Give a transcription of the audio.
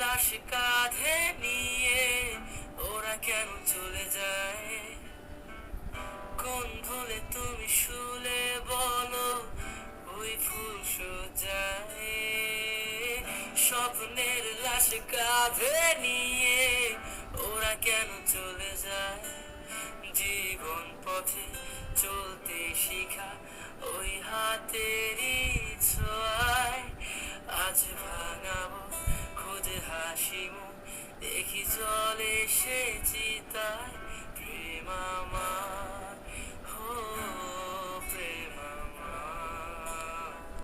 লাশ কাঁধে নিয়ে ওরা কেন চলে যায়? কোন ভুলে তুমি শুলে বলো ওই ফুল সজ্জায়? স্বপ্নের লাশ কাঁধে নিয়ে ওরা কেন চলে যায়? জীবন পথে চলতে শিখা ওই হাতেরই ছোঁয়ায় আজ ভাঙাবো খুদে হাসি মুখ, দেখি জলে সে চিতায় প্রেম আমার।